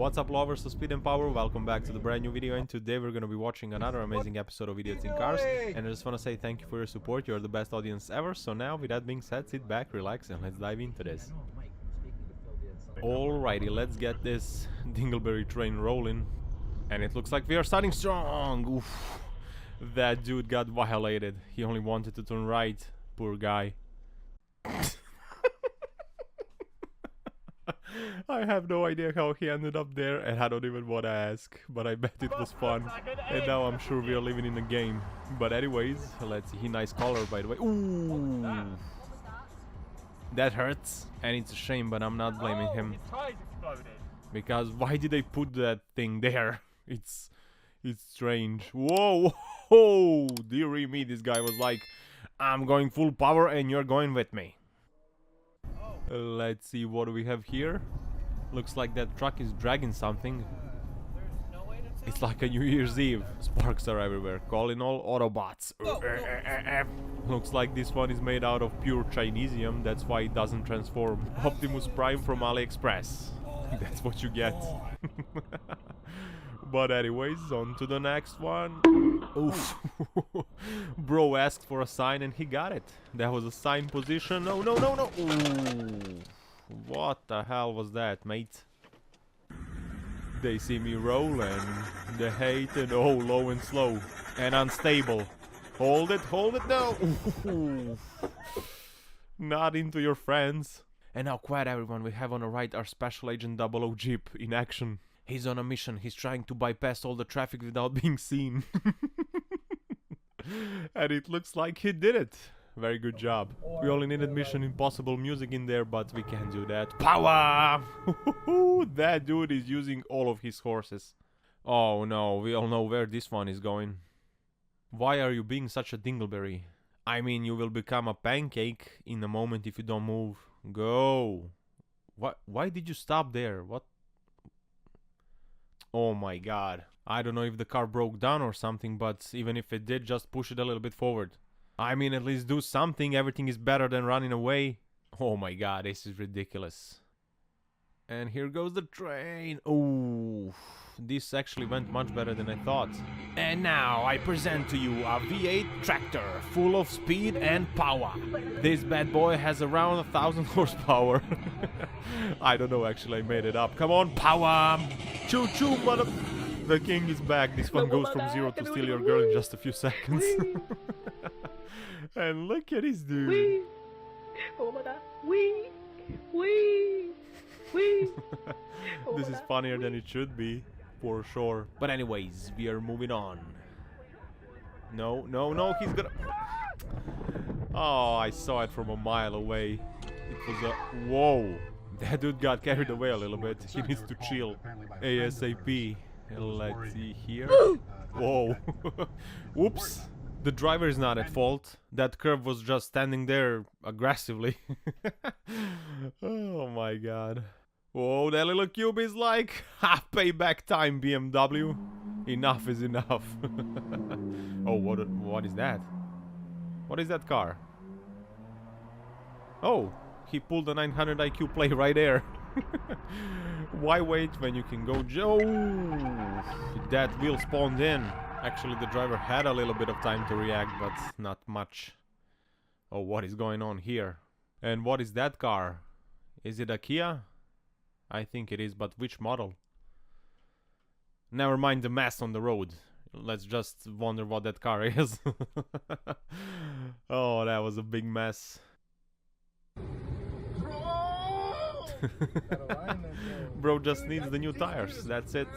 What's up, lovers of speed and power? Welcome back to the brand new video, and today we're gonna be watching another amazing episode of Idiots in Cars. And I just wanna say thank you for your support. You're the best audience ever. So now, with that being said, sit back, relax, and let's dive into this. Alrighty, let's get this dingleberry train rolling. And it looks like we are starting strong. Oof. That dude got violated. He only wanted to turn right. Poor guy. I have no idea how he ended up there, and I don't even want to ask, but I bet it was fun. And now I'm sure we are living in a game. But anyways, let's see. He nice color, by the way. Ooh, that hurts, and it's a shame, but I'm not blaming him. Because why did they put that thing there? It's strange. Whoa, whoa, dearie me, this guy was like, I'm going full power and you're going with me. Let's see, what do we have here? Looks like that truck is dragging something. It's like a New Year's Eve. Sparks are everywhere. Calling all Autobots. Looks like this one is made out of pure Chinesium. That's why it doesn't transform. Optimus Prime from AliExpress. That's what you get. But anyways, on to the next one. Oof. Bro asked for a sign and he got it. That was a sign position. No, no, no, no. Ooh. What the hell was that, mate? They see me roll and they hate it. Oh, low and slow and unstable. Hold it, no. Ooh. Not into your friends. And now, quiet everyone, we have on the right our Special Agent 00 Jeep in action. He's on a mission. He's trying to bypass all the traffic without being seen. And it looks like he did it. Very good job. We only needed Mission Impossible music in there, but we can't do that. Power! That dude is using all of his horses. Oh no, we all know where this one is going. Why are you being such a dingleberry? I mean, you will become a pancake in a moment if you don't move. Go! What? Why did you stop there? What? Oh my god. I don't know if the car broke down or something, but even if it did, just push it a little bit forward. I mean, at least do something. Everything is better than running away. Oh my god, this is ridiculous. And here goes the train. Oh, this actually went much better than I thought. And now I present to you a V8 tractor full of speed and power. This bad boy has around 1,000 horsepower. I don't know, actually, I made it up. Come on, power! Choo choo, mother... The king is back. This one goes from 0 to steal your girl in just a few seconds. And look at this dude. This is funnier than it should be, for sure. But anyways, we are moving on. No, no, no, he's gonna... Oh, I saw it from a mile away. It was a... Whoa. That dude got carried away a little bit. He needs to chill. ASAP. Let's see here. Whoa. Whoops. The driver is not at fault. That curve was just standing there aggressively. Oh my god. Whoa, that little cube is like, ha, payback time, BMW. Enough is enough. Oh, what is that? What is that car? Oh, he pulled a 900 IQ play right there. Why wait when you can go? That wheel spawned in. Actually, the driver had a little bit of time to react, but not much. Oh, what is going on here? And what is that car? Is it a Kia? I think it is, but which model? Never mind the mess on the road. Let's just wonder what that car is. Oh, that was a big mess. Bro just needs the new tires, that's it.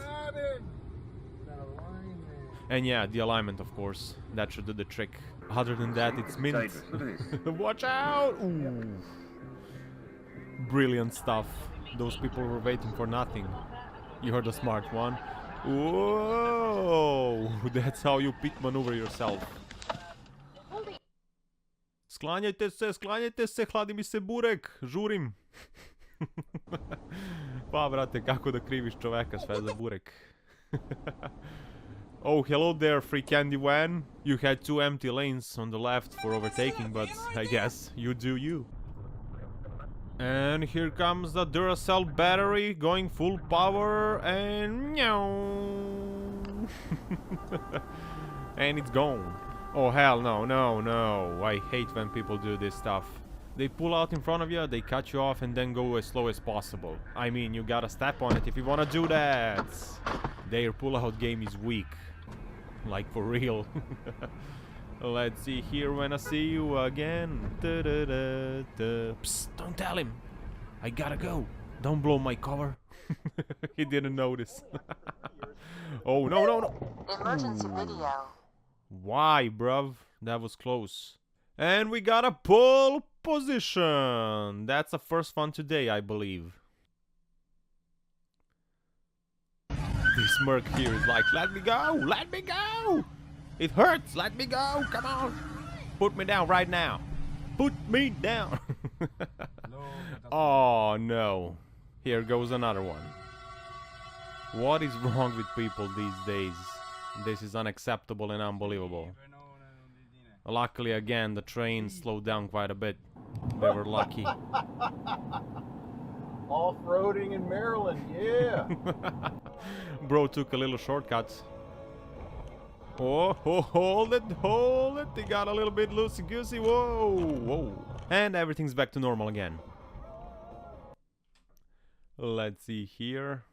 And yeah, the alignment, of course, that should do the trick. Other than that, it's mint. Watch out! Ooh. Brilliant stuff. Those people were waiting for nothing. You're the smart one. Whoa! That's how you pit maneuver yourself. Sklanjajte se, hladi mi se burek, žurim. Pa, brate, kako da kriviš čoveka sve za burek. Oh, hello there, free candy van. You had 2 empty lanes on the left for overtaking, but I guess you do you. And here comes the Duracell battery going full power and meow. And it's gone. Oh hell no, no, no. I hate when people do this stuff. They pull out in front of you, they cut you off and then go as slow as possible. I mean, you gotta step on it if you wanna do that. Their pull-out game is weak. Like for real. Let's see here when I see you again. Psst, don't tell him. I gotta go. Don't blow my cover. He didn't notice. Oh, no, no, no. Emergency video. Why, bruv? That was close. And we got a pole position. That's the first one today, I believe. This Merc here is like, let me go, let me go. It hurts, let me go, come on. Put me down right now. Put me down. Oh no. Here goes another one. What is wrong with people these days? This is unacceptable and unbelievable. Luckily again the train slowed down quite a bit. They were lucky. Off-roading in Maryland, yeah. Bro took a little shortcut. Oh, hold it, hold it. They got a little bit loosey-goosey. Whoa, whoa. And everything's back to normal again. Let's see here.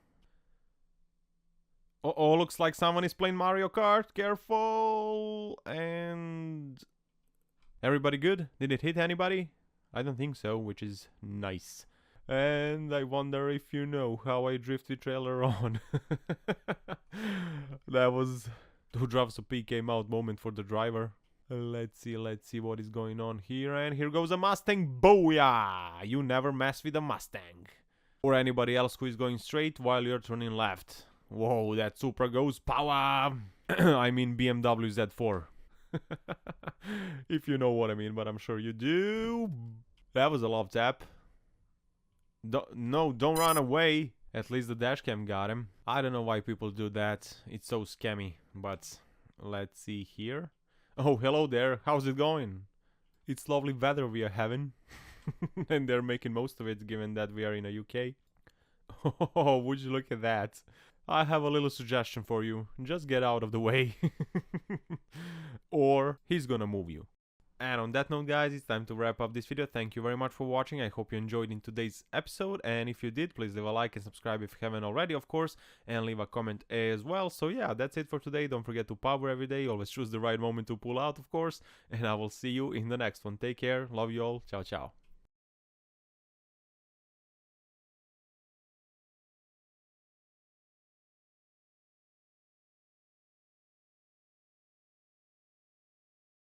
Oh, looks like someone is playing Mario Kart. Careful. And everybody good? Did it hit anybody? I don't think so, which is nice. And I wonder if you know how I drift with trailer on. That was Who Drives a PK Mouth moment for the driver. Let's see what is going on here. And here goes a Mustang. Booyah! You never mess with a Mustang. Or anybody else who is going straight while you're turning left. Whoa, that Supra goes power! I mean BMW Z4. If you know what I mean, but I'm sure you do. That was a love tap. No, don't run away. At least the dashcam got him. I don't know why people do that. It's so scammy. But let's see here. Oh, hello there. How's it going? It's lovely weather we are having. And they're making most of it given that we are in a UK. Oh, would you look at that? I have a little suggestion for you. Just get out of the way. Or he's gonna move you. And on that note, guys, it's time to wrap up this video. Thank you very much for watching. I hope you enjoyed in today's episode. And if you did, please leave a like and subscribe if you haven't already, of course. And leave a comment as well. So yeah, that's it for today. Don't forget to power every day. Always choose the right moment to pull out, of course. And I will see you in the next one. Take care. Love you all. Ciao, ciao.